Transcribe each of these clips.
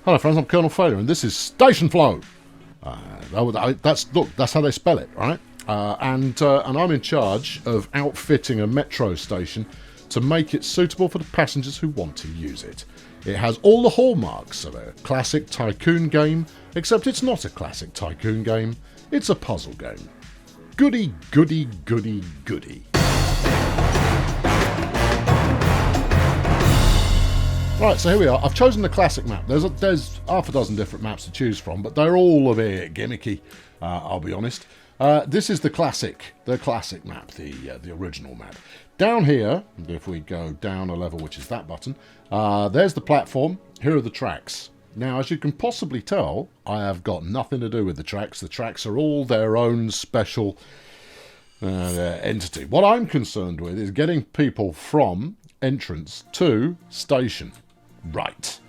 Hello friends, I'm Colonel Failure and this is STATIONflow. That's how they spell it, right? And I'm in charge of outfitting a metro station to make it suitable for the passengers who want to use it. It has all the hallmarks of a classic tycoon game, except it's not a classic tycoon game, it's a puzzle game. Goody, goody, goody, goody. Right, so here we are. I've chosen the classic map. There's half a dozen different maps to choose from, but they're all a bit gimmicky, I'll be honest. This is the classic map, the original map. Down here, if we go down a level, which is that button, there's the platform. Here are the tracks. Now, as you can possibly tell, I have got nothing to do with the tracks. The tracks are all their own special entity. What I'm concerned with is getting people from entrance to station. Right.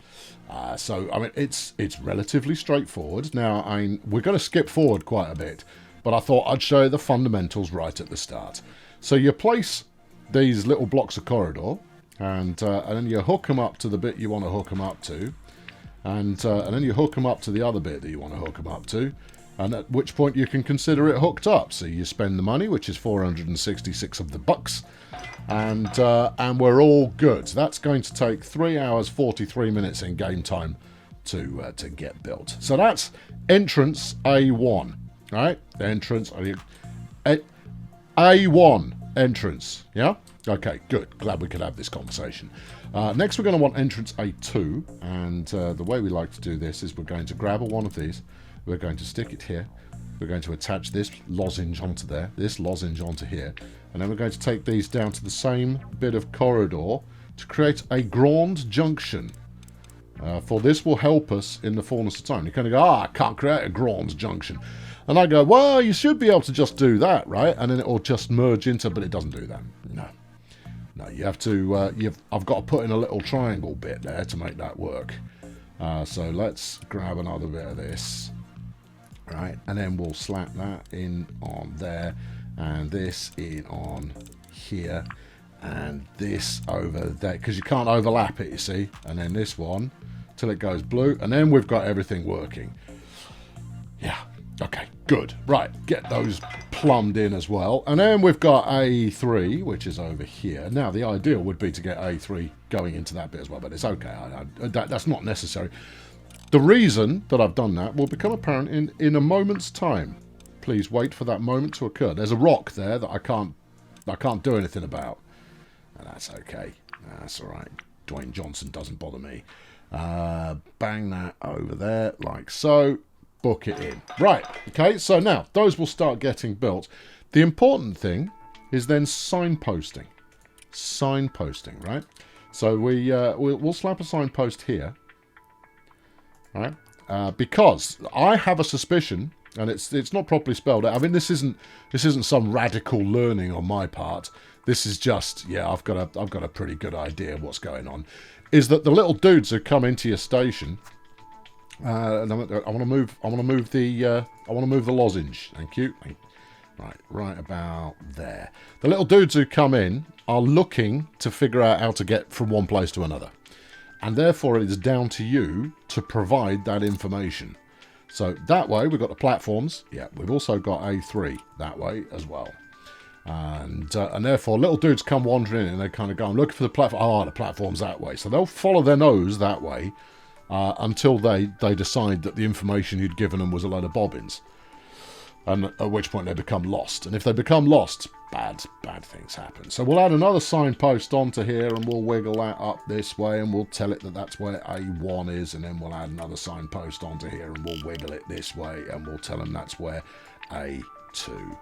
So, I mean, it's relatively straightforward. Now, we're going to skip forward quite a bit, but I thought I'd show you the fundamentals right at the start. So you place these little blocks of corridor, and then you hook them up to the bit you want to hook them up to, and then you hook them up to the other bit that you want to hook them up to, and at which point you can consider it hooked up. So you spend the money, which is 466 of the bucks, and we're all good. So that's going to take 3 hours 43 minutes in game time to get built. So that's entrance A1, right? Entrance A1 entrance. Yeah. Okay. Good. Glad we could have this conversation. Next, we're going to want entrance A2, and the way we like to do this is we're going to grab one of these. We're going to stick it here. We're going to attach this lozenge onto there, this lozenge onto here, and then we're going to take these down to the same bit of corridor to create a grand junction. For this will help us in the fullness of time. You're going to go, I can't create a grand junction. And I go, well, you should be able to just do that, right? And then it will just merge into, but it doesn't do that. No, you have to, I've got to put in a little triangle bit there to make that work. So let's grab another bit of this. Right, and then we'll slap that in on there, and this in on here, and this over there, because you can't overlap it, you see, and then this one till it goes blue, and then we've got everything working. Yeah, okay, good. Right, get those plumbed in as well, and then we've got A3, which is over here. Now, the ideal would be to get A3 going into that bit as well, but it's okay, that's not necessary. The reason that I've done that will become apparent in a moment's time. Please wait for that moment to occur. There's a rock there that I can't do anything about. And that's okay. That's all right. Dwayne Johnson doesn't bother me. Bang that over there like so. Book it in. Right. Okay. So now those will start getting built. The important thing is then signposting. Signposting, right? So we'll slap a signpost here. Right, because I have a suspicion, and it's not properly spelled out. I mean, this isn't some radical learning on my part. This is just, yeah, I've got a pretty good idea of what's going on. Is that the little dudes who come into your station? And I want to move the lozenge. Thank you. Right about there. The little dudes who come in are looking to figure out how to get from one place to another. And therefore, it is down to you to provide that information. So that way, we've got the platforms. Yeah, we've also got A3 that way as well. And therefore, little dudes come wandering in and they kind of go, I'm looking for the platform. Oh, the platform's that way. So they'll follow their nose that way until they decide that the information you'd given them was a load of bobbins. And at which point they become lost. And if they become lost, bad things happen. So we'll add another signpost onto here and we'll wiggle that up this way and we'll tell it that that's where A1 is, and then we'll add another signpost onto here and we'll wiggle it this way and we'll tell them that's where A2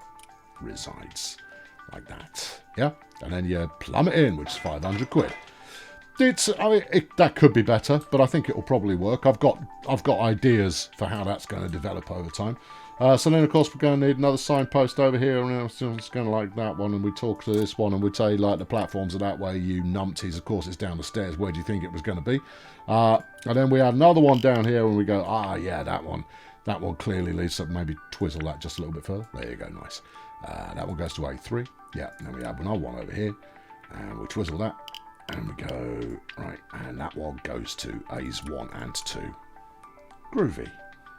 resides. Like that. Yeah? And then you plumb it in, which is 500 quid. That could be better, but I think it will probably work. I've got ideas for how that's going to develop over time. So then, of course, we're going to need another signpost over here, and it's going to like that one, and we talk to this one, and we say, like, the platforms are that way, you numpties. Of course, it's down the stairs. Where do you think it was going to be? And then we add another one down here, and we go, yeah, that one. That one clearly leads to maybe twizzle that just a little bit further. There you go, nice. That one goes to A3. Yeah, and then we add another one over here, and we twizzle that, and we go, right, and that one goes to A's 1 and 2. Groovy.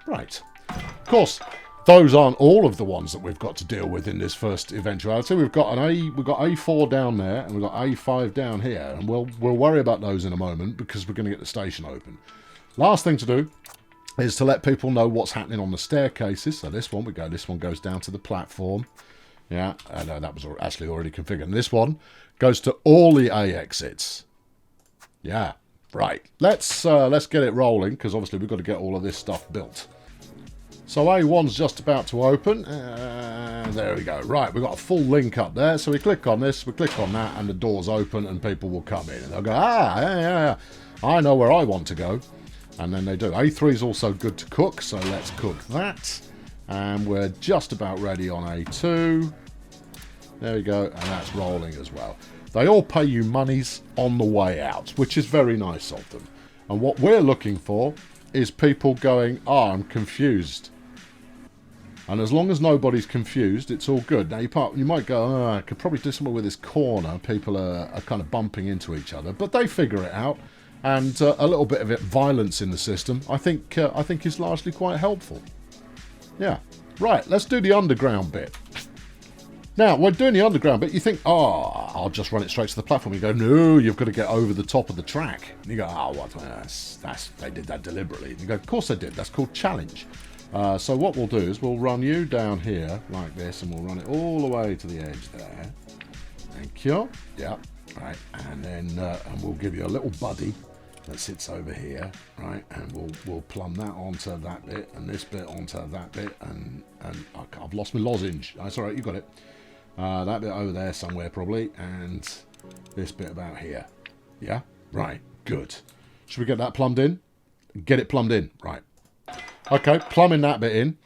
Right. Of course, those aren't all of the ones that we've got to deal with in this first eventuality. We've got A4 down there, and we've got A5 down here, and we'll worry about those in a moment because we're going to get the station open. Last thing to do is to let people know what's happening on the staircases. So this one goes down to the platform. Yeah, that was actually already configured. And this one goes to all the A exits. Yeah, right. Let's get it rolling because obviously we've got to get all of this stuff built. So A1's just about to open. There we go. Right, we've got a full link up there. So we click on this, we click on that, and the doors open and people will come in. And they'll go, yeah, I know where I want to go. And then they do. A3 is also good to cook, so let's cook that. And we're just about ready on A2. There we go, and that's rolling as well. They all pay you monies on the way out, which is very nice of them. And what we're looking for is people going, I'm confused. And as long as nobody's confused, it's all good. Now, you might go, I could probably do something with this corner. People are kind of bumping into each other. But they figure it out. And a little bit of violence in the system, I think is largely quite helpful. Yeah. Right, let's do the underground bit. Now, we're doing the underground bit. You think, I'll just run it straight to the platform. You go, no, you've got to get over the top of the track. And you go, what? They did that deliberately. And you go, of course they did. That's called challenge. So what we'll do is we'll run you down here like this, and we'll run it all the way to the edge there. Thank you. Yeah. Right. And then and we'll give you a little buddy that sits over here, right? And we'll plumb that onto that bit, and this bit onto that bit, and I've lost my lozenge. That's all right. You got it. That bit over there somewhere probably, and this bit about here. Yeah. Right. Good. Should we get that plumbed in? Get it plumbed in. Right. Okay, plumbing that bit in.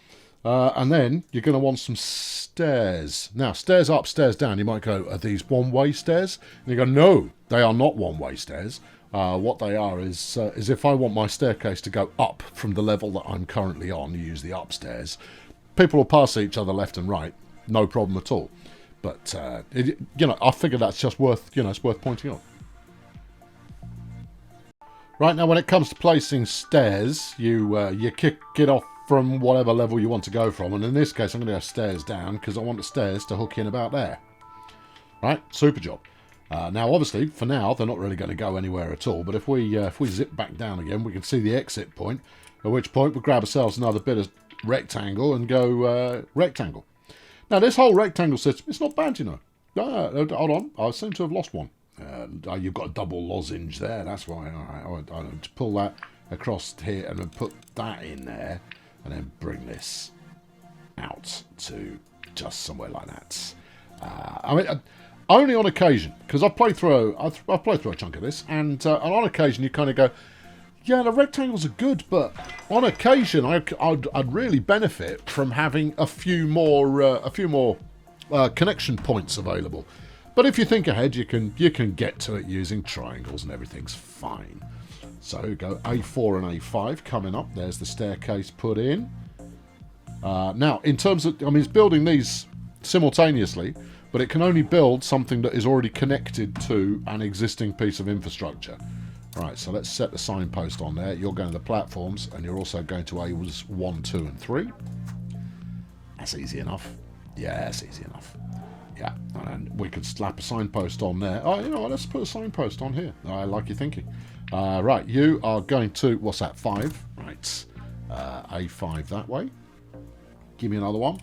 And then you're going to want some stairs. Now, stairs up, stairs down. You might go, are these one-way stairs? And you go, no, they are not one-way stairs. What they are is if I want my staircase to go up from the level that I'm currently on, you use the upstairs. People will pass each other left and right. No problem at all. But, I figure that's just worth, it's worth pointing out. Right, now when it comes to placing stairs, you kick it off from whatever level you want to go from. And in this case, I'm going to go stairs down because I want the stairs to hook in about there. Right, super job. Now, obviously, for now, they're not really going to go anywhere at all. But if we zip back down again, we can see the exit point. At which point, we'll grab ourselves another bit of rectangle and go rectangle. Now, this whole rectangle system, it's not bad, Hold on, I seem to have lost one. You've got a double lozenge there, that's why. All right, I'll just pull that across here and then put that in there and then bring this out to just somewhere like that. Only on occasion, because I've played through a chunk of this, and on occasion you kind of go, yeah, the rectangles are good, but on occasion I'd really benefit from having a few more connection points available. But if you think ahead, you can get to it using triangles and everything's fine. So go A4 and A5 coming up. There's the staircase put in. Now, in terms of, it's building these simultaneously, but it can only build something that is already connected to an existing piece of infrastructure. Right, so let's set the signpost on there. You're going to the platforms, and you're also going to A's 1, 2, and 3. That's easy enough. Yeah, that's easy enough. Yeah, and we could slap a signpost on there. Oh, you know what? Let's put a signpost on here. I like your thinking. Right, you are going to, what's that, 5? Right, A5 that way. Give me another one.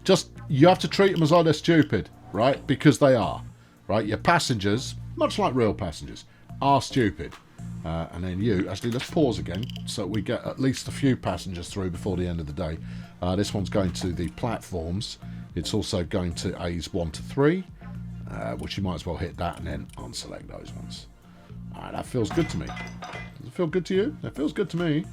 Just, you have to treat them as though they're stupid, right? Because they are, right? Your passengers, much like real passengers, are stupid. And then you, actually, let's pause again so we get at least a few passengers through before the end of the day. This one's going to the platforms. It's also going to A's 1 to 3, which you might as well hit that and then unselect those ones. Alright, that feels good to me. Does it feel good to you? That feels good to me.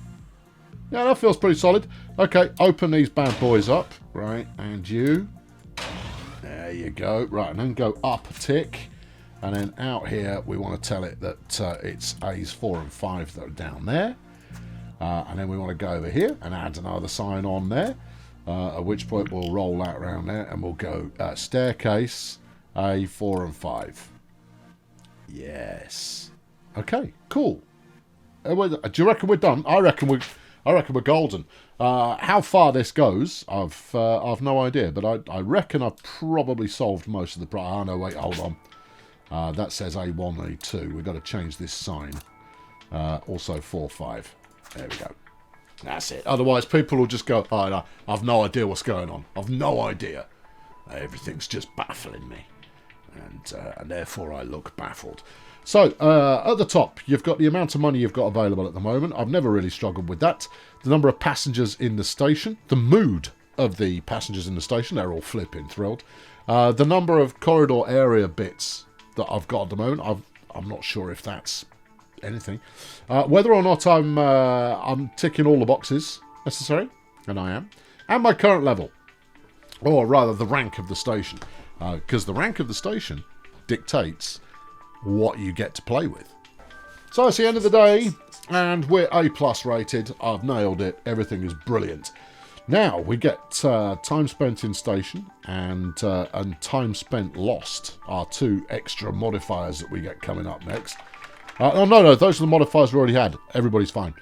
Yeah, that feels pretty solid. Okay, open these bad boys up. Right, and you. There you go. Right, and then go up a tick. And then out here, we want to tell it that it's A's 4 and 5 that are down there. And then we want to go over here and add another sign on there. At which point we'll roll that around there and we'll go staircase A4 and 5. Yes. Okay, cool. Do you reckon we're done? I reckon I reckon we're golden. How far this goes, I've no idea, but I reckon I've probably solved most of the problem. Oh, no, wait, hold on. That says A1, A2. We've got to change this sign. Also 4, 5. There we go. That's it. Otherwise, people will just go, oh, no, I've no idea what's going on. I've no idea. Everything's just baffling me. And therefore I look baffled. So, at the top, you've got the amount of money you've got available at the moment. I've never really struggled with that. The number of passengers in the station. The mood of the passengers in the station. They're all flipping thrilled. The number of corridor area bits that I've got at the moment. I'm not sure if that's anything. Whether or not I'm ticking all the boxes necessary. And I am. And my current level. Or rather, the rank of the station. Because the rank of the station dictates what you get to play with. So it's the end of the day, and we're A+ rated. I've nailed it. Everything is brilliant. Now we get time spent in station and time spent lost, are 2 extra modifiers that we get coming up next. Oh no, those are the modifiers we already had. Everybody's fine.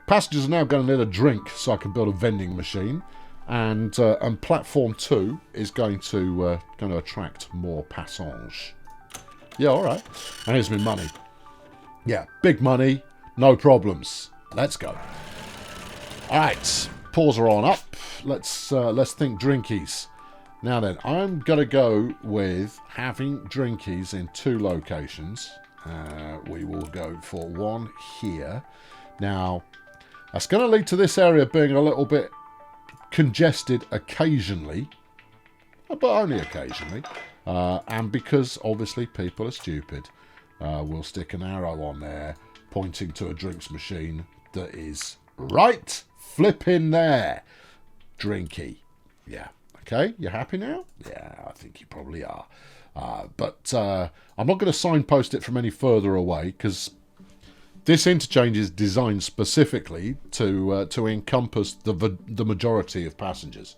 Passengers are now going to need a drink, so I can build a vending machine. And platform 2 is going to attract more passengers. Yeah, all right. And here's my money. Yeah, big money, no problems. Let's go. All right, paws are on up. Let's think drinkies. Now then, I'm gonna go with having drinkies in 2 locations. We will go for one here. Now, that's going to lead to this area being a little bit congested occasionally, but only occasionally, and because obviously people are stupid, we'll stick an arrow on there pointing to a drinks machine that is right flipping there. Drinky. Yeah. Okay, you happy now? Yeah, I think you probably are. But I'm not going to signpost it from any further away, because this interchange is designed specifically to encompass the majority of passengers.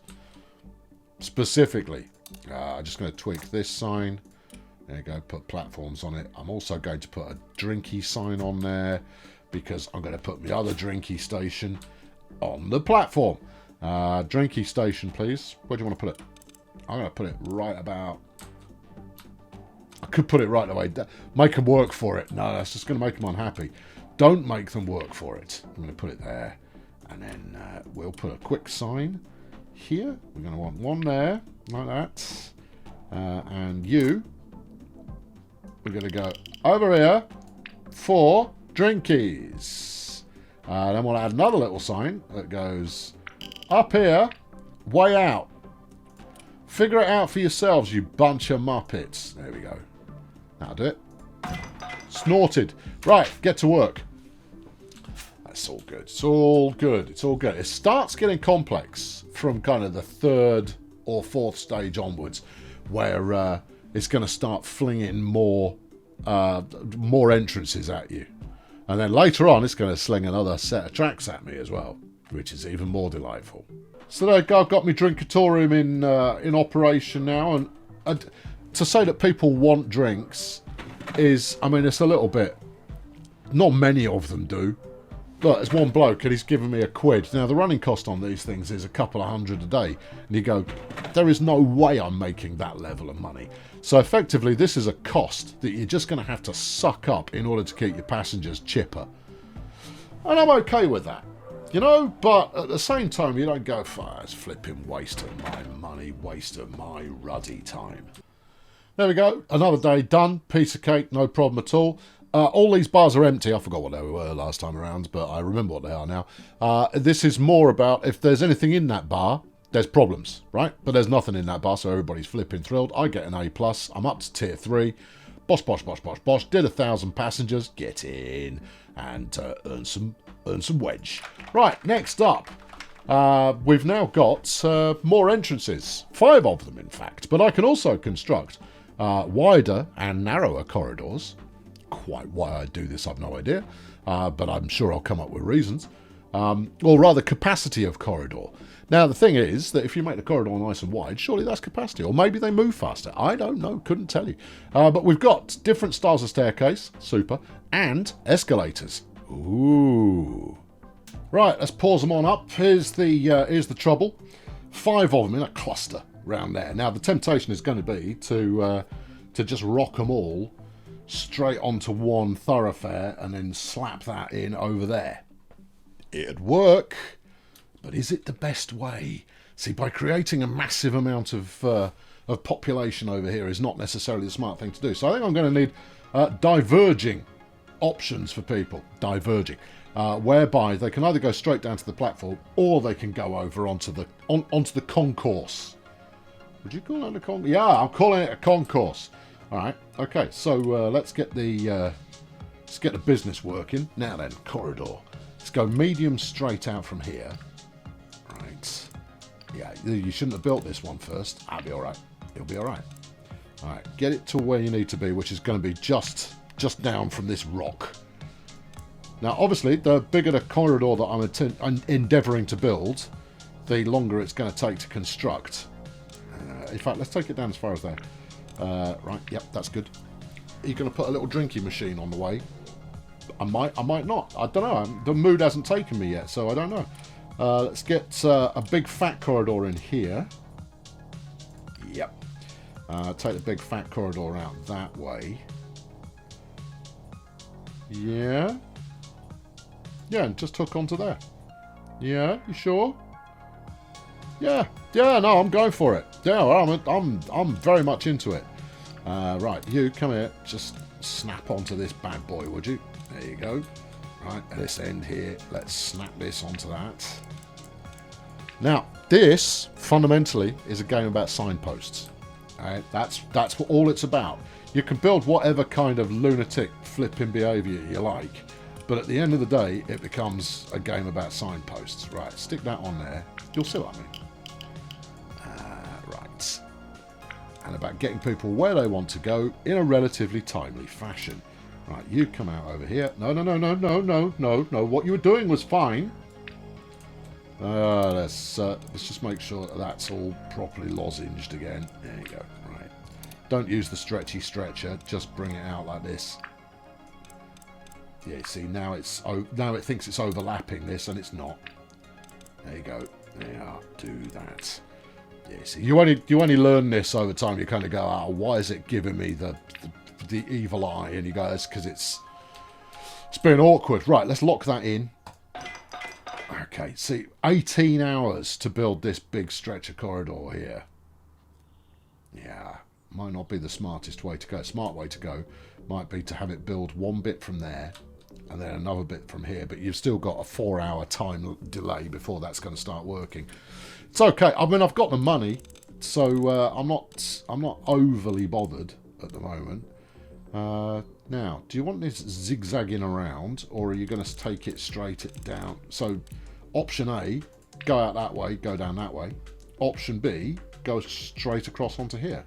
Specifically. I'm just going to tweak this sign. There you go, put platforms on it. I'm also going to put a drinky sign on there, because I'm going to put my other drinky station on the platform. Drinky station, please. Where do you want to put it? I'm going to put it right about... I could put it right away. Make them work for it. No, that's just going to make them unhappy. Don't make them work for it. I'm going to put it there. And then we'll put a quick sign here. We're going to want one there, like that. And you, we're going to go over here for drinkies. Then we'll add another little sign that goes up here, way out. Figure it out for yourselves, you bunch of muppets. There we go. That'll do it. Snorted. Right, get to work. That's all good. It's all good. It's all good. It starts getting complex from kind of the 3rd or 4th stage onwards, where it's going to start flinging more entrances at you. And then later on, it's going to sling another set of tracks at me as well, which is even more delightful. So there, I've got my drinkatorium in operation now, and to say that people want drinks is, I mean, it's a little bit. Not many of them do, but there's one bloke and he's giving me £1. Now the running cost on these things is a couple of £100 a day, and you go, there is no way I'm making that level of money. So effectively, this is a cost that you're just going to have to suck up in order to keep your passengers chipper, and I'm okay with that. You know, but at the same time, you don't go, it's flipping waste of my money, waste of my ruddy time. There we go. Another day done. Piece of cake, no problem at all. All these bars are empty. I forgot what they were last time around, but I remember what they are now. This is more about if there's anything in that bar, there's problems, right? But there's nothing in that bar, so everybody's flipping thrilled. I get an A+. I'm up to tier 3. Bosh, bosh, bosh, bosh, bosh. Did 1,000 passengers. Get in and earn some wedge. Right, next up, we've now got more entrances. 5 of them, in fact. But I can also construct wider and narrower corridors. Quite why I do this, I've no idea. But I'm sure I'll come up with reasons. Or rather, capacity of corridor. Now, the thing is that if you make the corridor nice and wide, surely that's capacity. Or maybe they move faster. I don't know. Couldn't tell you. But we've got different styles of staircase. Super. And escalators. Ooh. Right, let's pause them on up. Here's the trouble. 5 of them in a cluster round there. Now the temptation is going to be to just rock them all straight onto one thoroughfare and then slap that in over there. It'd work, but is it the best way? See, by creating a massive amount of population over here is not necessarily the smart thing to do. So I think I'm going to need diverging options for people. Diverging. Whereby they can either go straight down to the platform or they can go over onto the concourse. Would you call that a concourse? Yeah, I'm calling it a concourse. All right. Okay. So let's get the business working. Now then, corridor. Let's go medium straight out from here. Right. Yeah, you shouldn't have built this one first. That'll be all right. It'll be all right. All right. Get it to where you need to be, which is going to be just down from this rock. Now, obviously, the bigger the corridor that I'm endeavouring to build, the longer it's going to take to construct. In fact, let's take it down as far as there. Right, yep, that's good. Are you going to put a little drinking machine on the way? I might not. I don't know. The mood hasn't taken me yet, so I don't know. Let's get a big fat corridor in here. Yep. Take the big fat corridor out that way. Yeah. Yeah, and just hook onto there. Yeah, you sure? Yeah, no, I'm going for it. Yeah, I'm very much into it. Right, you come here. Just snap onto this bad boy, would you? There you go. Right, at this end here, let's snap this onto that. Now, this fundamentally is a game about signposts. Right, that's what all it's about. You can build whatever kind of lunatic flipping behaviour you like, but at the end of the day, it becomes a game about signposts. Right, stick that on there. You'll see what I mean. Right. And about getting people where they want to go in a relatively timely fashion. Right, you come out over here. No. What you were doing was fine. Let's just make sure that that's all properly lozenged again. There you go. Right. Don't use the stretchy stretcher. Just bring it out like this. Yeah, see, now it thinks it's overlapping this, and it's not. There you go. Yeah, do that. Yeah, see, you only learn this over time. You kind of go, oh, why is it giving me the evil eye? And you go, it's because it's been awkward. Right, let's lock that in. Okay, see, 18 hours to build this big stretch of corridor here. Yeah, might not be the smartest way to go. Smart way to go might be to have it build one bit from there and then another bit from here, but you've still got a 4-hour time delay before that's going to start working. It's okay. I mean, I've got the money, so I'm not overly bothered at the moment. Now, do you want this zigzagging around, or are you going to take it straight down? So, option A, go out that way, go down that way. Option B, go straight across onto here.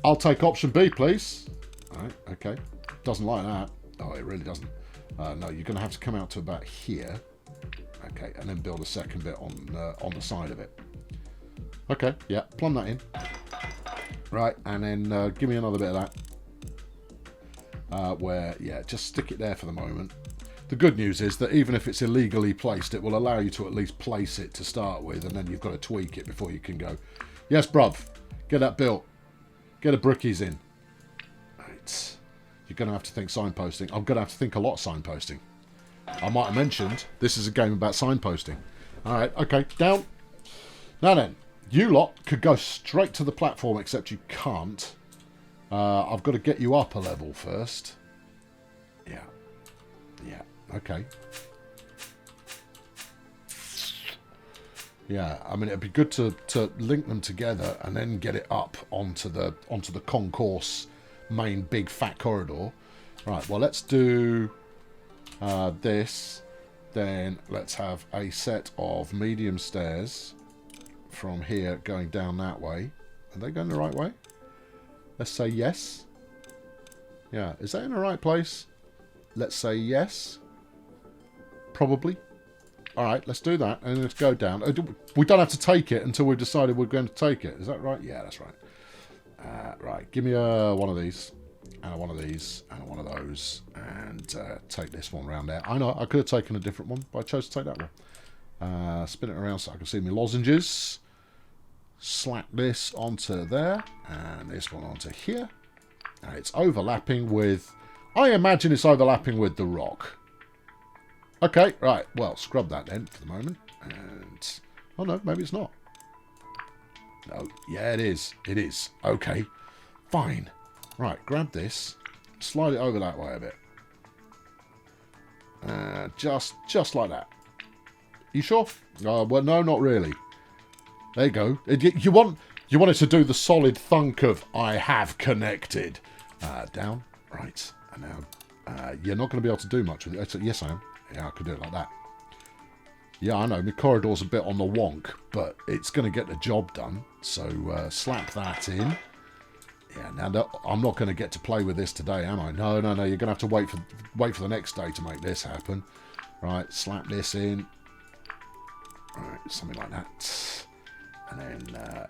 I'll take option B, please. All right, okay. Doesn't like that. Oh, it really doesn't. No, you're going to have to come out to about here. Okay, and then build a second bit on the side of it. Okay, yeah, plumb that in. Right, and then give me another bit of that. Yeah, just stick it there for the moment. The good news is that even if it's illegally placed, it will allow you to at least place it to start with, and then you've got to tweak it before you can go, yes, bruv, get that built. Get a brickies in. Right. You're going to have to think signposting. I'm going to have to think a lot of signposting. I might have mentioned this is a game about signposting. All right, okay, down. Now then, you lot could go straight to the platform, except you can't. I've got to get you up a level first. Yeah. Yeah, okay. Yeah, I mean, it'd be good to link them together and then get it up onto the concourse main big fat corridor. Right, well, let's do this. Then let's have a set of medium stairs from here going down that way. Are they going the right way? Let's say yes. Yeah, is that in the right place? Let's say yes. Probably. All right, let's do that, and let's go down. We don't have to take it until we've decided we're going to take it. Is that right? Yeah, that's right. Right, give me one of these. and one of these, and one of those, and take this one around there. I know, I could have taken a different one, but I chose to take that one. Spin it around so I can see my lozenges. Slap this onto there, and this one onto here. And it's overlapping with... I imagine it's overlapping with the rock. Okay, right. Well, scrub that then for the moment. And... oh, no, maybe it's not. No, yeah, it is. It is. Okay, fine. Right, grab this. Slide it over that way a bit. Just like that. You sure? Well, no, not really. There you go. You want it to do the solid thunk of I have connected. Down. Right. And now you're not going to be able to do much with it. Yes, I am. Yeah, I could do it like that. Yeah, I know. My corridor's a bit on the wonk, but it's going to get the job done. So slap that in. Yeah, now I'm not going to get to play with this today, am I? No. You're going to have to wait for the next day to make this happen. Right. Slap this in. Right. Something like that. And then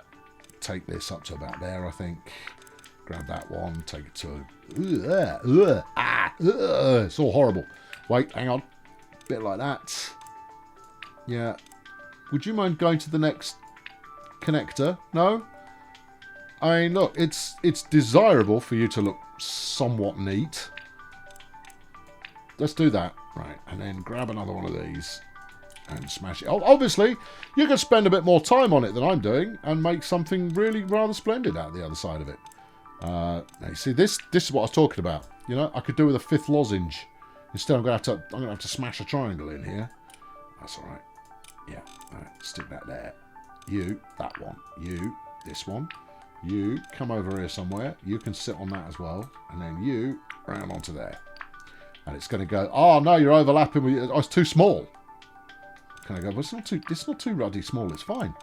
take this up to about there, I think. Grab that one, take it to it's all horrible. Wait, hang on. Bit like that. Yeah. Would you mind going to the next connector? No? I mean, look, it's desirable for you to look somewhat neat. Let's do that. Right, and then grab another one of these. And smash it. Oh, obviously, you can spend a bit more time on it than I'm doing and make something really rather splendid out of the other side of it. Now, you see, this is what I was talking about. You know, I could do with a fifth lozenge. Instead, I'm gonna have to smash a triangle in here. That's all right. Yeah. All right. Stick that there. You, that one. You, this one. You come over here somewhere. You can sit on that as well, and then you round onto there. And it's going to go. Oh no, you're overlapping with. Oh, it's too small. Can I go? Well, it's not too ruddy small. It's fine.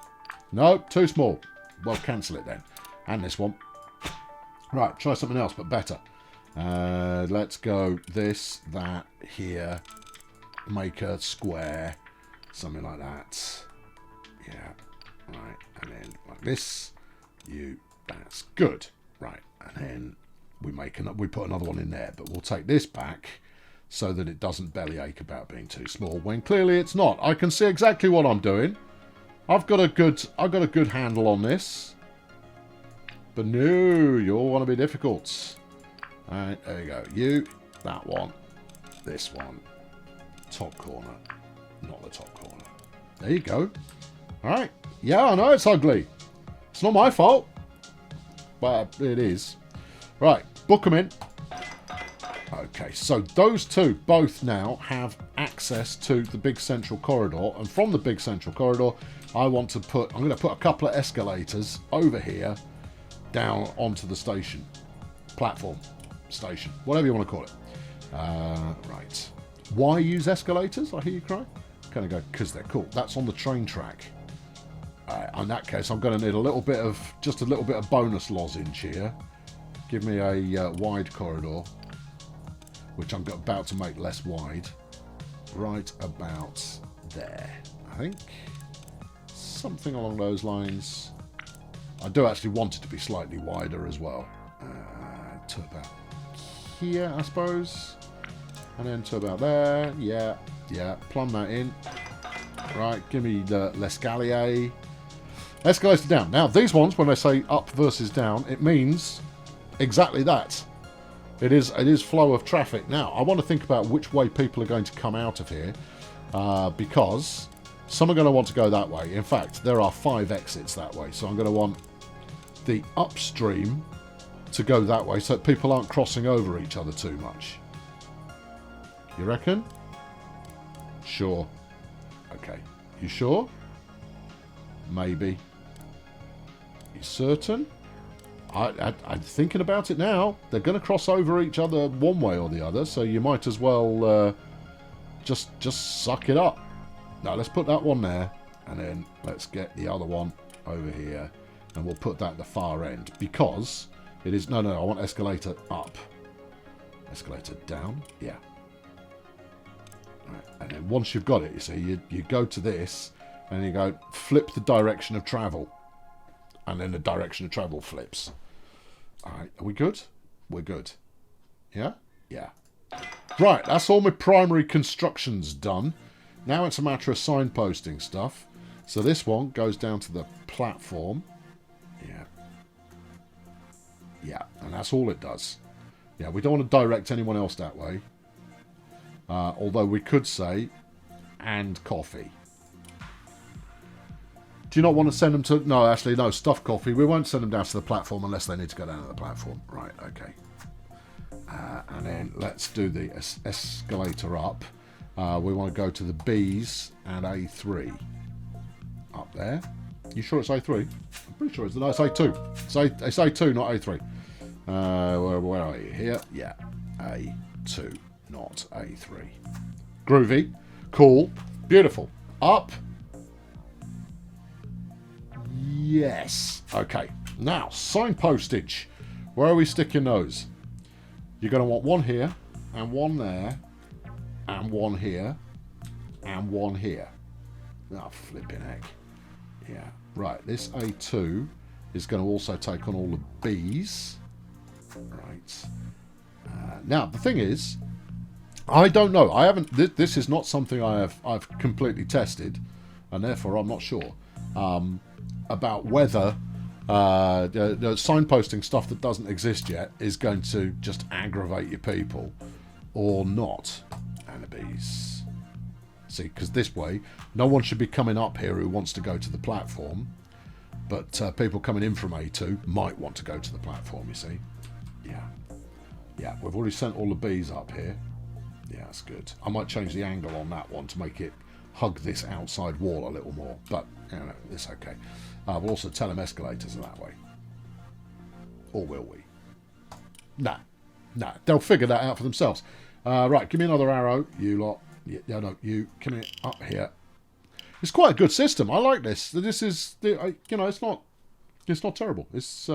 No, too small. Well, cancel it then. And this one. Right, try something else, but better. Let's go this, that, here. Make a square. Something like that. Yeah. Right. And then like this. That's good. Right. And then we put another one in there, but we'll take this back so that it doesn't bellyache about being too small when clearly it's not. I can see exactly what I'm doing. I've got a good handle on this. But no, you all want to be difficult. Alright, there you go. You, that one, this one, top corner, not the top corner. There you go. Alright. Yeah, I know it's ugly. It's not my fault. But it is. Right, book them in. Okay, so those two both now have access to the big central corridor, and from the big central corridor, I'm going to put a couple of escalators over here, down onto the station, platform, station, whatever you want to call it. Right. Why use escalators? I hear you cry. Kind of go because they're cool. That's on the train track. In that case, I'm going to need just a little bit of bonus lozenge here. Give me a wide corridor, which I'm about to make less wide. Right about there, I think. Something along those lines. I do actually want it to be slightly wider as well. To about here, I suppose. And then to about there. Yeah, plumb that in. Right, give me the l'escalier. Escalator down. Now, these ones, when they say up versus down, it means exactly that. It is flow of traffic. Now, I want to think about which way people are going to come out of here, because some are going to want to go that way. In fact, there are 5 exits that way, so I'm going to want the upstream to go that way so that people aren't crossing over each other too much. You reckon? Sure. Okay. You sure? Maybe. You certain? I'm thinking about it now. They're going to cross over each other one way or the other, so you might as well just suck it up. Now let's put that one there, and then let's get the other one over here, and we'll put that at the far end, because it is... No, I want escalator up. Escalator down? Yeah. Right. And then once you've got it, you see, you go to this, and you go, flip the direction of travel. And then the direction of travel flips. Alright, are we good? We're good. Yeah? Yeah. Right, that's all my primary constructions done. Now it's a matter of signposting stuff. So this one goes down to the platform. Yeah. Yeah, and that's all it does. Yeah, we don't want to direct anyone else that way. Although we could say, and coffee. Do you not want to send them to... No, actually, no, stuffed coffee. We won't send them down to the platform unless they need to go down to the platform. Right, okay. And then let's do the escalator up. We want to go to the B's and A3. Up there. You sure it's A3? I'm pretty sure it's... No, it's A2. It's A2, not A3. Where are you? Here? Yeah. A2, not A3. Groovy. Cool. Beautiful. Up. Yes. Okay. Now, signpostage. Where are we sticking those? You're going to want one here, and one there, and one here, and one here. Oh, flipping heck. Yeah. Right. This A2 is going to also take on all the B's. Right. Now, the thing is, I don't know. I haven't... This is not something I've completely tested, and therefore I'm not sure. About whether the signposting stuff that doesn't exist yet is going to just aggravate your people or not. Annabes. See, because this way, no one should be coming up here who wants to go to the platform, but people coming in from A2 might want to go to the platform, you see. Yeah. Yeah, we've already sent all the B's up here. Yeah, that's good. I might change the angle on that one to make it hug this outside wall a little more, but you know, it's okay. We'll also tell them escalators are that way. Or will we? Nah. They'll figure that out for themselves. Right, give me another arrow. You lot. Yeah, no, you come here, up here. It's quite a good system. I like this. This is, you know, it's not terrible. It's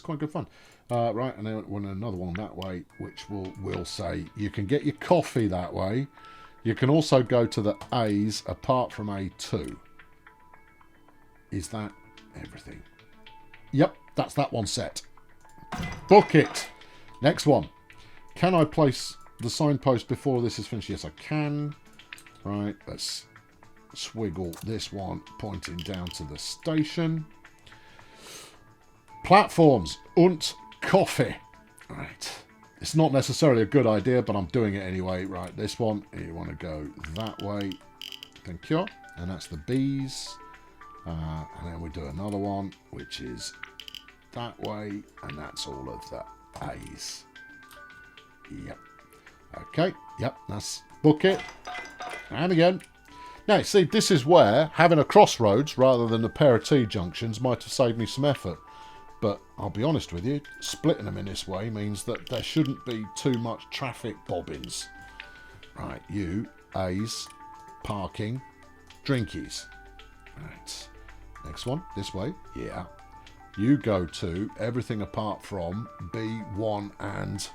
quite good fun. Right, and then another one that way, which will say you can get your coffee that way. You can also go to the A's apart from A2. Is that everything? Yep, that's that one set. Book it. Next one. Can I place the signpost before this is finished? Yes, I can. Right, let's swiggle this one pointing down to the station. Platforms und coffee. Right. It's not necessarily a good idea, but I'm doing it anyway. Right, this one, you want to go that way. Thank you. And that's the B's. And then we do another one, which is that way. And that's all of the A's. Yep. Okay. Yep, that's book it. And again. Now, see, this is where having a crossroads rather than a pair of T-junctions might have saved me some effort. But I'll be honest with you, splitting them in this way means that there shouldn't be too much traffic bobbins. Right, you, A's, parking, drinkies. Right, next one, this way, yeah. You go to everything apart from B1 and...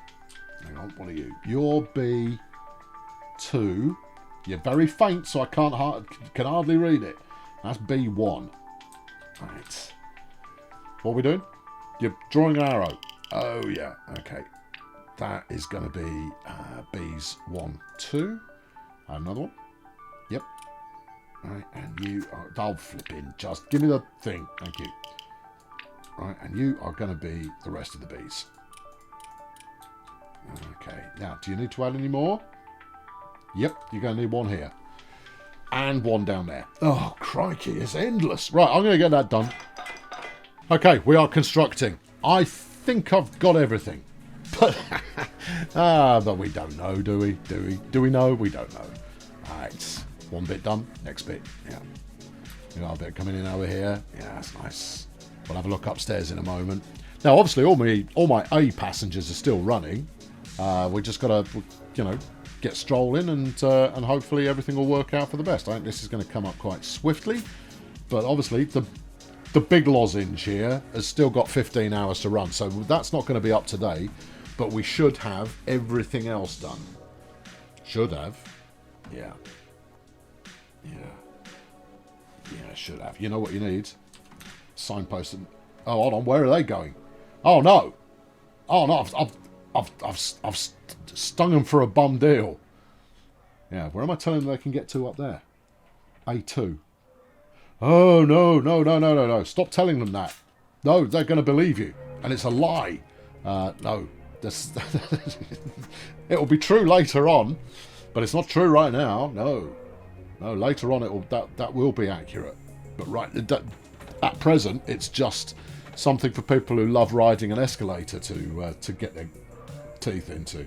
Hang on, what are you? You're B2. You're very faint, so I can hardly read it. That's B1. Right. What are we doing? You're drawing an arrow. Oh, yeah. Okay. That is going to be B's 1, 2. Another one. Yep. Right, and you are... I'll flip in. Just give me the thing. Thank you. Right, and you are going to be the rest of the B's. Okay. Now, do you need to add any more? Yep, you're going to need one here. And one down there. Oh, crikey, it's endless. Right, I'm going to get that done. Okay, we are constructing. I think I've got everything. But, but we don't know, do we? Do we know? We don't know. Alright, one bit done, next bit. Yeah. We got a bit coming in over here. Yeah, that's nice. We'll have a look upstairs in a moment. Now, obviously, all my A passengers are still running. We just got to, you know, get strolling and hopefully everything will work out for the best. I think this is going to come up quite swiftly. But obviously, the big lozenge here has still got 15 hours to run. So that's not going to be up today. But we should have everything else done. Should have. Yeah. Yeah, should have. You know what you need? Signpost. Oh, hold on. Where are they going? Oh, no. Oh, no. I've stung them for a bum deal. Yeah, where am I telling them they can get to up there? A2. Oh, no. Stop telling them that. No, they're going to believe you. And it's a lie. No. It'll be true later on, but it's not true right now. No, later on that will be accurate, but at present it's just something for people who love riding an escalator to get their teeth into.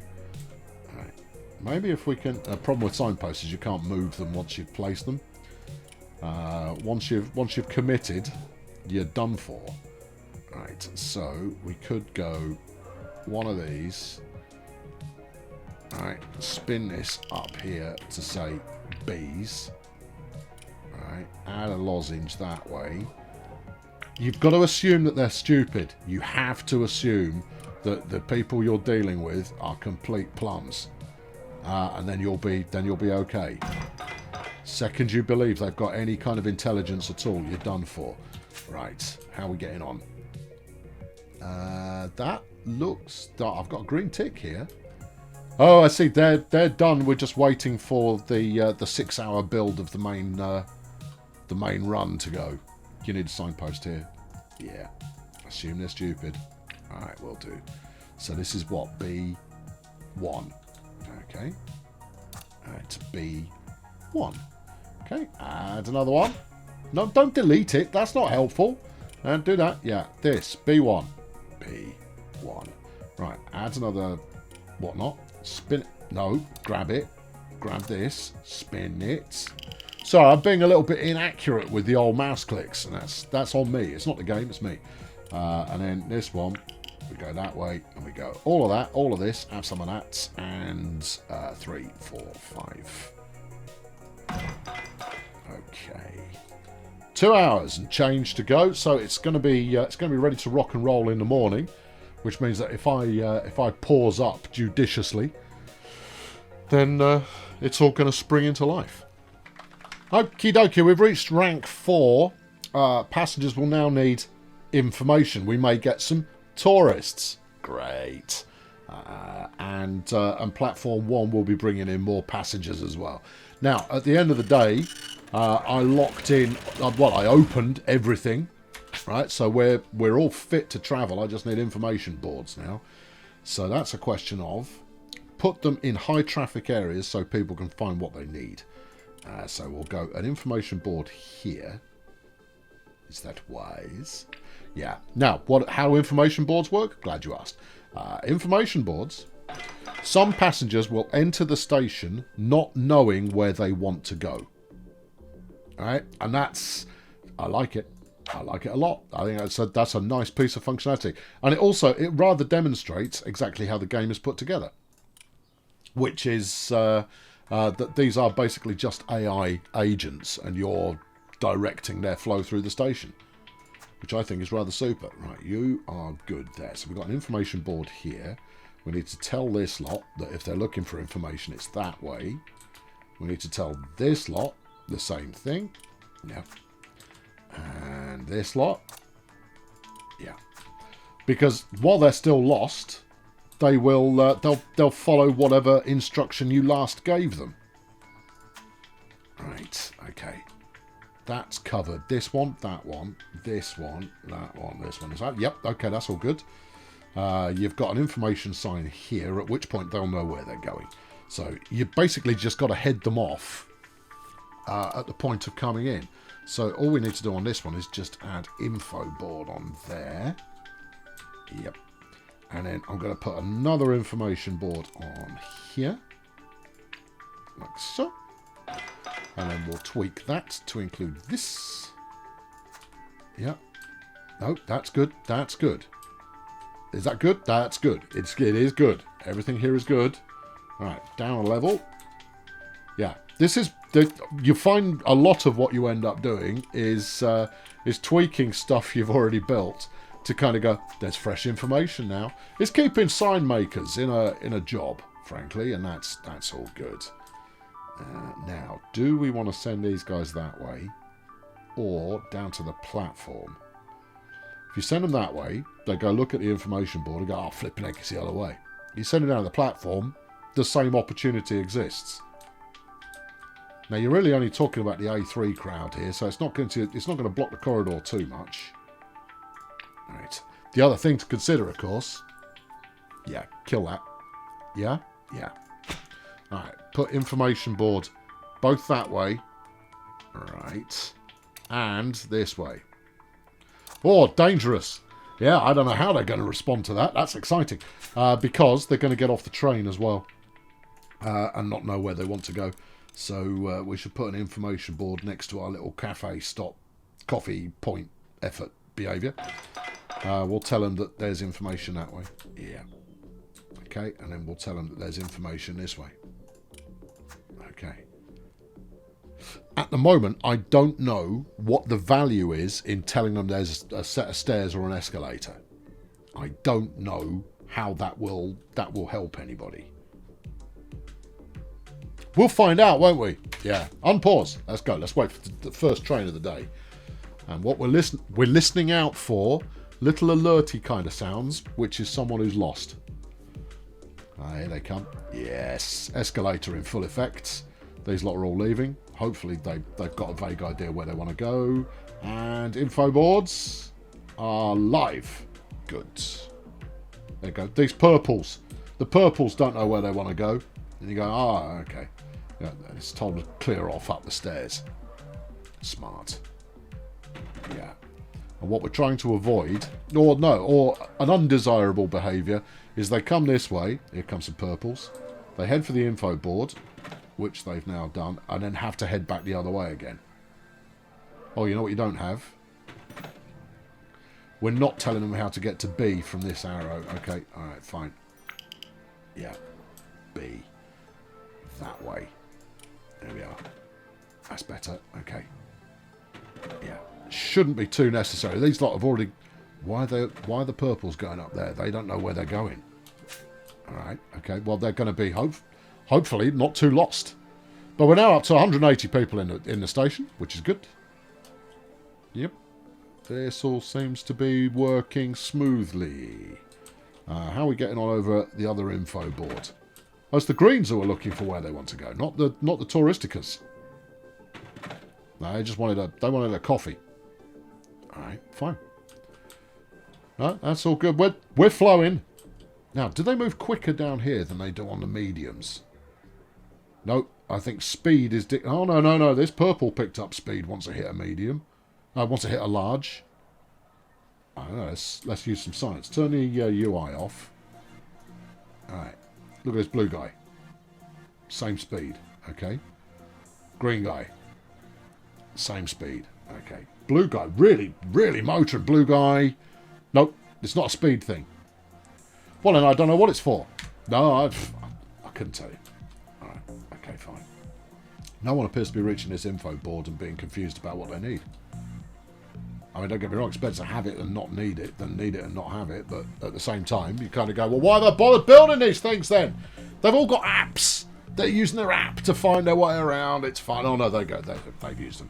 Right. Maybe if we can. A problem with signposts is you can't move them once you've placed them. Once you've committed, you're done for. Right. So we could go one of these. Alright, spin this up here to say bees. Alright, add a lozenge that way. You've got to assume that they're stupid. You have to assume that the people you're dealing with are complete plums. And then you'll be okay. Second you believe they've got any kind of intelligence at all, you're done for. Right, how are we getting on? That looks... I've got a green tick here. Oh, I see. They're done. We're just waiting for the 6-hour build of the main run to go. You need a signpost here. Yeah. Assume they're stupid. All right, will do. So this is what, B1. Okay. All right, B1. Okay. Add another one. No, don't delete it. That's not helpful. And do that. Yeah. This B1. B1. Right. Add another whatnot. Spin it. No, grab it. Grab this. Spin it. Sorry, I'm being a little bit inaccurate with the old mouse clicks, and that's on me. It's not the game, it's me. And then this one, we go that way, and we go all of that, all of this, have some of that, and 3, 4, 5. Okay. 2 hours and change to go, so it's going to be ready to rock and roll in the morning. Which means that if I pause up judiciously, then it's all going to spring into life. Okie dokie, we've reached rank 4. Passengers will now need information. We may get some tourists. Great. And platform 1 will be bringing in more passengers as well. Now, at the end of the day, I locked in... I opened everything. Right, so we're all fit to travel. I just need information boards now. So that's a question of put them in high traffic areas so people can find what they need. So we'll go an information board here. Is that wise? Yeah. Now, how information boards work? Glad you asked. Information boards. Some passengers will enter the station not knowing where they want to go. All right, and I like it. I like it a lot. I think that's a nice piece of functionality. And it rather demonstrates exactly how the game is put together. Which is that these are basically just AI agents and you're directing their flow through the station. Which I think is rather super. Right, you are good there. So we've got an information board here. We need to tell this lot that if they're looking for information, it's that way. We need to tell this lot the same thing. Yeah. And this lot, yeah, because while they're still lost, they will they'll follow whatever instruction you last gave them. Right, okay, that's covered. This one, that one, this one, that one, this one. Is that? Yep. Okay, that's all good. You've got an information sign here, at which point they'll know where they're going. So you basically just got to head them off at the point of coming in. So all we need to do on this one is just add info board on there. Yep. And then I'm going to put another information board on here. Like so. And then we'll tweak that to include this. Yep. No, that's good. That's good. Is that good? That's good. It is good. Everything here is good. All right, down a level. Yeah. This is... You find a lot of what you end up doing is tweaking stuff you've already built to kind of go, there's fresh information now. It's keeping sign makers in a job, frankly, and that's all good. Now, do we want to send these guys that way or down to the platform? If you send them that way, they go look at the information board and go, oh, flipping heck, it's the other way. You send it down the platform, the same opportunity exists. Now you're really only talking about the A3 crowd here, so it's not going to block the corridor too much. Right. The other thing to consider, of course. Yeah, kill that. Yeah, yeah. All right. Put information board both that way. Right. And this way. Oh, dangerous. Yeah, I don't know how they're going to respond to that. That's exciting. Because they're going to get off the train as well. And not know where they want to go. So we should put an information board next to our little cafe stop, coffee point, effort, behaviour. We'll tell them that there's information that way. Yeah. Okay, and then we'll tell them that there's information this way. Okay. At the moment, I don't know what the value is in telling them there's a set of stairs or an escalator. I don't know how that will help anybody. We'll find out, won't we? Yeah. Unpause. Let's go. Let's wait for the first train of the day. And what we're listening out for, little alerty kind of sounds, which is someone who's lost. Here they come. Yes. Escalator in full effect. These lot are all leaving. Hopefully they've got a vague idea where they want to go. And info boards are live. Good. There you go. These purples. The purples don't know where they want to go. And you go, okay. Yeah, it's told to clear off up the stairs. Smart. Yeah. And what we're trying to avoid, or an undesirable behaviour, is they come this way. Here comes some purples. They head for the info board, which they've now done, and then have to head back the other way again. Oh, you know what you don't have? We're not telling them how to get to B from this arrow. Okay, alright, fine. Yeah. B. That way. There we are. That's better. Okay. Yeah. Shouldn't be too necessary. These lot have already... Why are the purples going up there? They don't know where they're going. Alright, okay. Well, they're going to be, hopefully, not too lost. But we're now up to 180 people in the station, which is good. Yep. This all seems to be working smoothly. How are we getting on over the other info board? Oh, it's the greens who are looking for where they want to go, not the touristicas. No, they wanted a coffee. Alright, fine. No, that's all good. We're flowing. Now, do they move quicker down here than they do on the mediums? No, I think speed is... Oh, no. This purple picked up speed once it hit a medium. Once it hit a large. I don't know, let's use some science. Turn the UI off. Alright. Look at this blue guy. Same speed. Okay. Green guy. Same speed. Okay. Blue guy. Really, really motoring. Blue guy. Nope. It's not a speed thing. Well, then I don't know what it's for. No, I couldn't tell you. Alright. Okay, fine. No one appears to be reaching this info board and being confused about what they need. I mean, don't get me wrong, it's better to have it and not need it than need it and not have it. But at the same time, you kind of go, well, why have they bothered building these things then? They've all got apps. They're using their app to find their way around. It's fine. Oh, no, they've used them.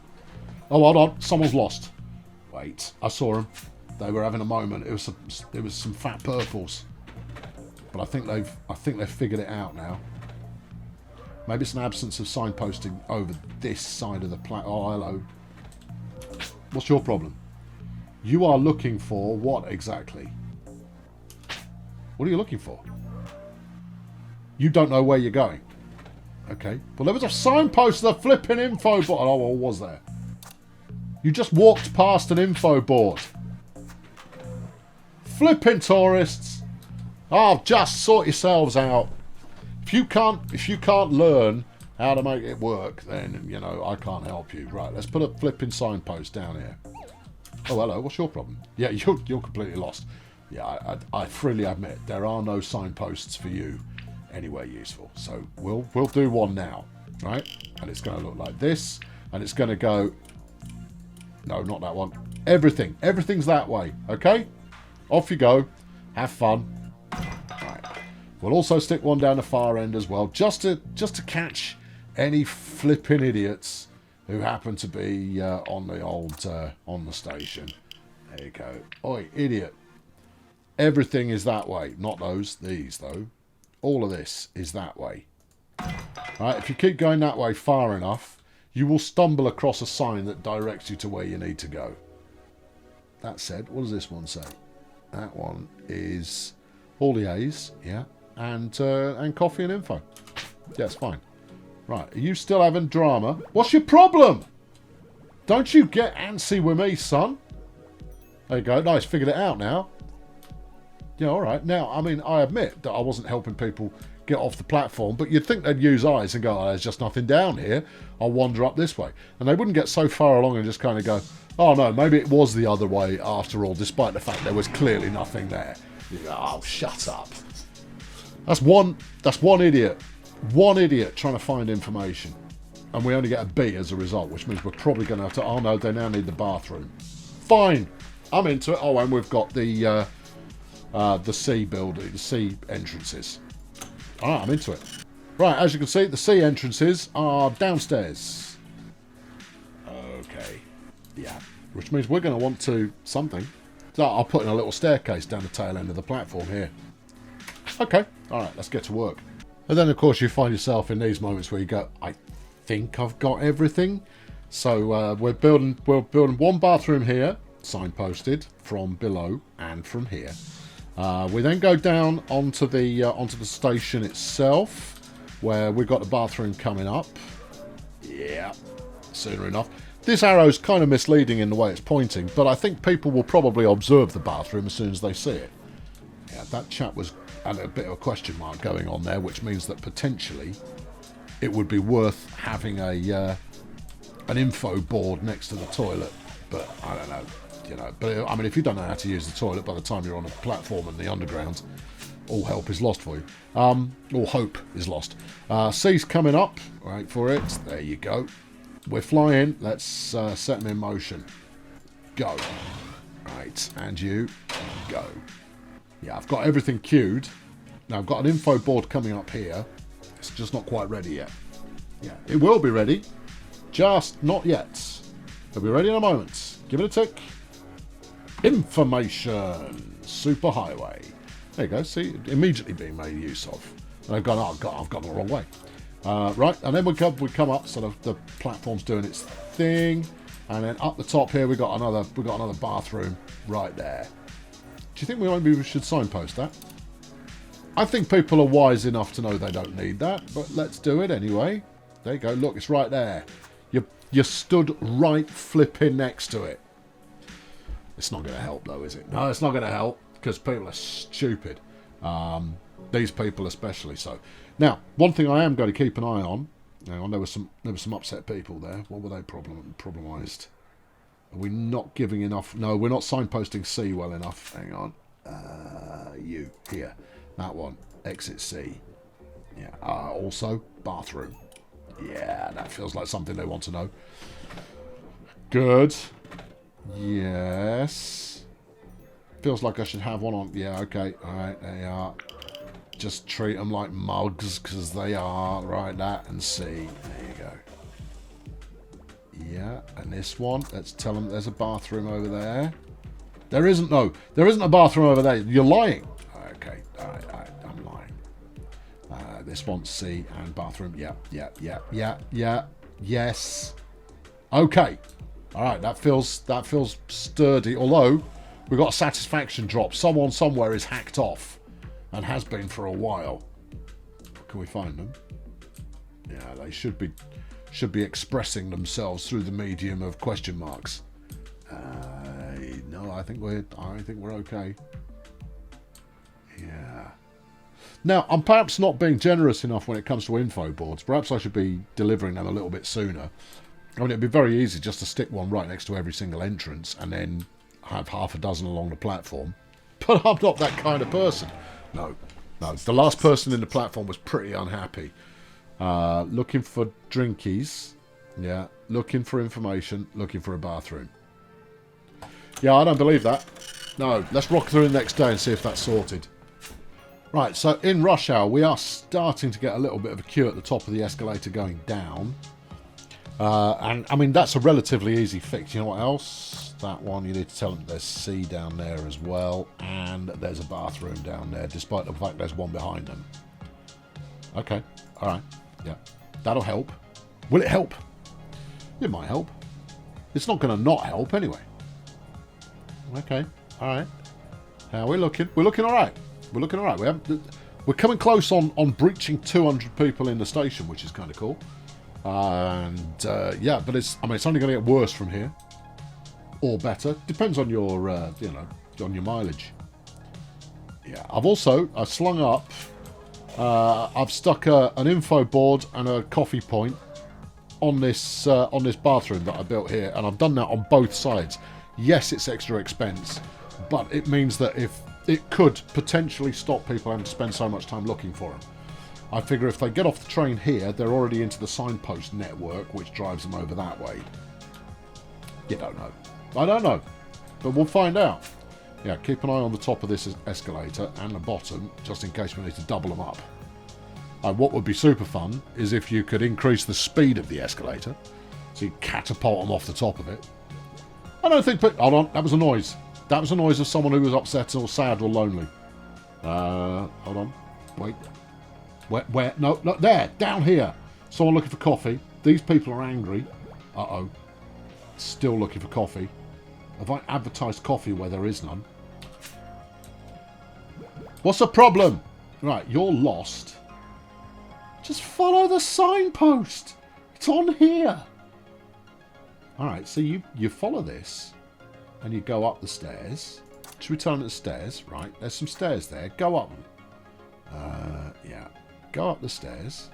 Oh, hold on. Someone's lost. Wait, I saw them. They were having a moment. It was some fat purples. But I think they've figured it out now. Maybe it's an absence of signposting over this side of the Oh, hello. What's your problem? You are looking for what exactly? What are you looking for? You don't know where you're going. Okay. Well, there was a signpost, the flipping info board. Oh, well, was there? You just walked past an info board. Flipping tourists. Oh, just sort yourselves out. If you can't learn how to make it work, then, you know, I can't help you. Right, let's put a flipping signpost down here. Oh, hello, what's your problem? Yeah, you're completely lost. Yeah, I freely admit, there are no signposts for you anywhere useful. So we'll do one now, right? And it's going to look like this, and it's going to go... No, not that one. Everything's that way, okay? Off you go. Have fun. Right. We'll also stick one down the far end as well, just to catch any flipping idiots who happen to be on the station. There you go. Oi, idiot. Everything is that way. Not these though. all of this is that way. Right, if you keep going that way far enough, you will stumble across a sign that directs you to where you need to go. That said, what does this one say? That one is all the A's, yeah, and coffee and info. Yeah, it's fine. Right, are you still having drama? What's your problem? Don't you get antsy with me, son. There you go. Nice, figured it out now. Yeah, all right. Now, I mean, I admit that I wasn't helping people get off the platform, but you'd think they'd use eyes and go, oh, there's just nothing down here. I'll wander up this way. And they wouldn't get so far along and just kind of go, oh, no, maybe it was the other way after all, despite the fact there was clearly nothing there. You go, oh, shut up. That's one idiot. One idiot trying to find information. And we only get a B as a result, which means we're probably going to have to... Oh, no, they now need the bathroom. Fine. I'm into it. Oh, and we've got the C building, the C entrances. All right, I'm into it. Right, as you can see, the C entrances are downstairs. Okay. Yeah. Which means we're going to want to... something. So I'll put in a little staircase down the tail end of the platform here. Okay. All right, let's get to work. And then, of course, you find yourself in these moments where you go, I think I've got everything. So we're building one bathroom here, signposted from below and from here. We then go down onto the station itself, where we've got the bathroom coming up. Yeah, sooner enough. This arrow's kind of misleading in the way it's pointing, but I think people will probably observe the bathroom as soon as they see it. Yeah, that chap was had a bit of a question mark going on there, which means that potentially it would be worth having an info board next to the toilet. But I don't know. You know, but I mean, if you don't know how to use the toilet by the time you're on a platform in the underground, all help is lost for you. All hope is lost. C's coming up. Wait for it. There you go. We're flying. Let's set them in motion. Go. Right, and you go. Yeah, I've got everything queued. Now I've got an info board coming up here. It's just not quite ready yet. Yeah, it will be ready. Just not yet. It'll be ready in a moment. Give it a tick. Information superhighway. There you go. See, immediately being made use of. And I've gone, oh God, I've gone the wrong way. Right, and then we come up, so the platform's doing its thing, and then up the top here we got another bathroom right there. Do you think we should signpost that? I think people are wise enough to know they don't need that, but let's do it anyway. There you go. Look, it's right there. You stood right flipping next to it. It's not going to help, though, is it? No, it's not going to help, because people are stupid. These people especially so. Now, one thing I am going to keep an eye on. Hang on, there were some upset people there. What were they problemized? Are we not giving enough? No, we're not signposting C well enough. Hang on. You, here. That one. Exit C. Yeah. Also, bathroom. Yeah, that feels like something they want to know. Good. Yes. Feels like I should have one on. Yeah, okay. All right, there you are. Just treat them like mugs, because they are. Right, that and C. There you go. Yeah, and this one. Let's tell them there's a bathroom over there. There isn't, no. There isn't a bathroom over there. You're lying. Okay, all right, I'm lying. This one's C and bathroom. Yeah. Yes. Okay. All right, that feels sturdy. Although we got a satisfaction drop. Someone somewhere is hacked off, and has been for a while. Can we find them? Yeah, they should be expressing themselves through the medium of question marks. No, I think we're okay. Yeah. Now, I'm perhaps not being generous enough when it comes to info boards. Perhaps I should be delivering them a little bit sooner. I mean, it'd be very easy just to stick one right next to every single entrance and then have half a dozen along the platform. But I'm not that kind of person. No. The last person in the platform was pretty unhappy. Looking for drinkies. Yeah. Looking for information. Looking for a bathroom. Yeah, I don't believe that. No. Let's rock through the next day and see if that's sorted. Right, so in rush hour, we are starting to get a little bit of a queue at the top of the escalator going down. And, I mean, that's a relatively easy fix. You know what else? That one, you need to tell them there's C down there as well. And there's a bathroom down there, despite the fact there's one behind them. Okay. All right. Yeah. That'll help. Will it help? It might help. It's not going to not help anyway. Okay. All right. How are we looking? We're looking all right. We're looking all right. We're coming close on breaching 200 people in the station, which is kind of cool. And yeah, but it's only going to get worse from here, or better. Depends on your on your mileage. Yeah. I've slung up. I've stuck an info board and a coffee point on this bathroom that I built here, and I've done that on both sides. Yes, it's extra expense, but it means that if it could potentially stop people having to spend so much time looking for them. I figure if they get off the train here, they're already into the signpost network, which drives them over that way. You don't know. I don't know, but we'll find out. Yeah, keep an eye on the top of this escalator and the bottom, just in case we need to double them up. What would be super fun is if you could increase the speed of the escalator, so you catapult them off the top of it. I don't think... Hold on, that was a noise. That was a noise of someone who was upset or sad or lonely. Hold on. Wait. Where? No, look, there. Down here. Someone looking for coffee. These people are angry. Uh-oh. Still looking for coffee. Have I advertised coffee where there is none? What's the problem? Right, you're lost. Just follow the signpost. It's on here. Alright, so you follow this and you go up the stairs. Should we turn at the stairs? Right, there's some stairs there. Go up them. Yeah. Go up the stairs.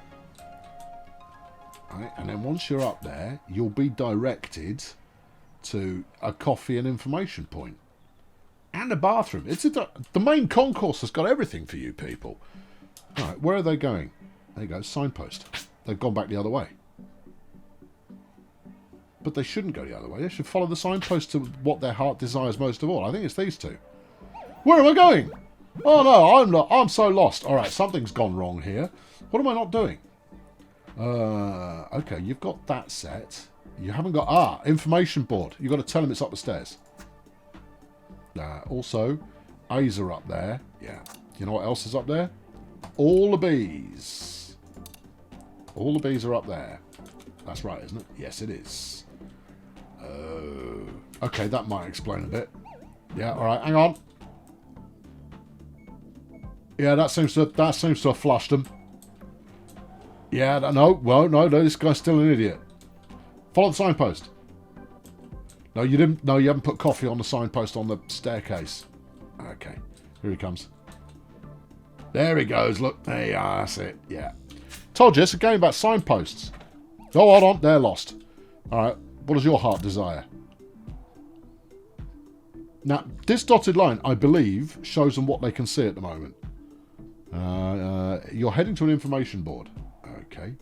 Alright, and then once you're up there, you'll be directed to a coffee and information point. And a bathroom. The main concourse has got everything for you people. Alright, where are they going? There you go, signpost. They've gone back the other way. But they shouldn't go the other way. They should follow the signpost to what their heart desires most of all. I think it's these two. Where am I going? Oh no, I'm so lost. Alright, something's gone wrong here. What am I not doing? Okay, you've got that set. You haven't got... information board. You've got to tell them it's up the stairs. Also, A's are up there. Yeah. You know what else is up there? All the bees. All the bees are up there. That's right, isn't it? Yes, it is. Okay, that might explain a bit. Yeah, alright, hang on. Yeah, that seems to have flushed them. Yeah, no, this guy's still an idiot. Follow the signpost. No, you didn't. No, you haven't put coffee on the signpost on the staircase. Okay, here he comes. There he goes. Look, there you are. That's it. Yeah. Told you, it's a game about signposts. Oh, hold on. They're lost. All right. What does your heart desire? Now, this dotted line, I believe, shows them what they can see at the moment. You're heading to an information board. Okay.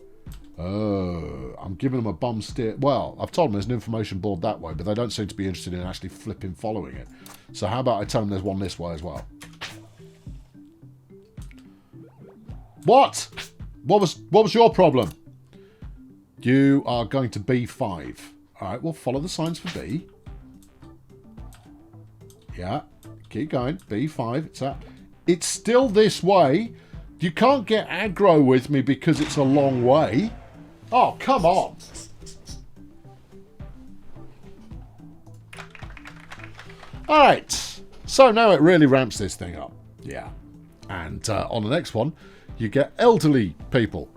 Oh, I'm giving them a bum steer. Well, I've told them there's an information board that way, but they don't seem to be interested in actually flipping following it. So how about I tell them there's one this way as well? What? What was your problem? You are going to B5. Alright, well, follow the signs for B. Yeah, keep going. B5, it's still this way. You can't get aggro with me because it's a long way. Oh, come on. Alright, so now it really ramps this thing up. Yeah. And on the next one, you get elderly people.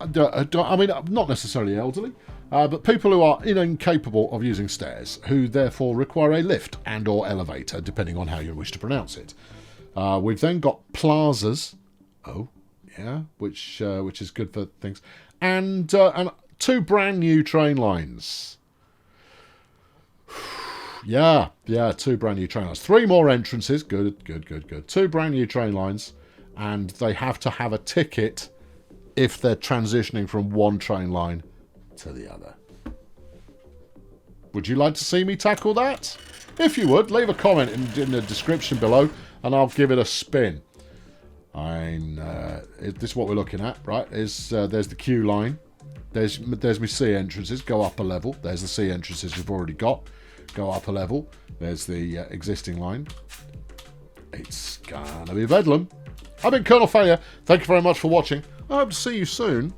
I mean, not necessarily elderly, but people who are incapable of using stairs, who therefore require a lift and or elevator, depending on how you wish to pronounce it. We've then got plazas. Oh, yeah, which is good for things. And 2 brand new train lines. Yeah, 2 brand new train lines. 3 more entrances. Good. 2 brand new train lines. And they have to have a ticket if they're transitioning from one train line to the other. Would you like to see me tackle that? If you would, leave a comment in the description below and I'll give it a spin. This is what we're looking at, right? There's the queue line. There's my C entrances. Go up a level. There's the C entrances we've already got. Go up a level. There's the existing line. It's gonna be bedlam. I've been Colonel Failure. Thank you very much for watching. I hope to see you soon.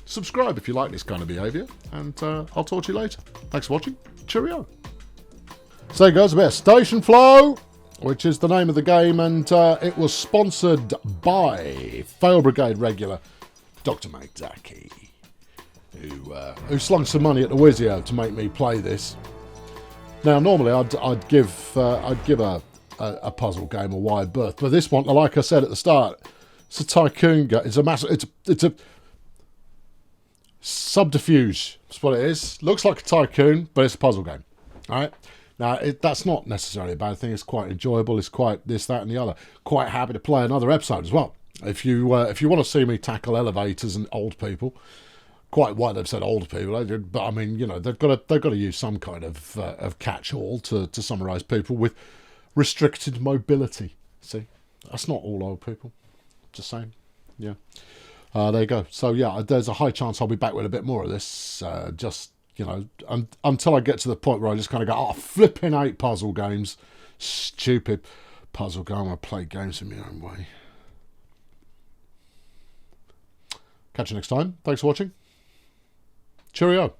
Subscribe if you like this kind of behaviour, and I'll talk to you later. Thanks for watching. Cheerio. So there goes a bit of STATIONflow, which is the name of the game, and it was sponsored by Fail Brigade regular Dr. Magzaki, who slung some money at the Wizio to make me play this. Now, normally I'd give a puzzle game a wide berth, but this one, like I said at the start, it's a tycoon game. It's a subterfuge. That's what it is. Looks like a tycoon, but it's a puzzle game. All right. Now, that's not necessarily a bad thing. It's quite enjoyable. It's quite this, that, and the other. Quite happy to play another episode as well. If you want to see me tackle elevators and old people, quite why they've said old people, but I mean, you know, they've got to use some kind of catch-all to summarise people with restricted mobility. See, that's not all old people. Just saying. Yeah. There you go. So yeah, there's a high chance I'll be back with a bit more of this. Just, you know, until I get to the point where I just kind of go, oh, flipping 8 puzzle games. Stupid puzzle game. I play games in my own way. Catch you next time. Thanks for watching. Cheerio.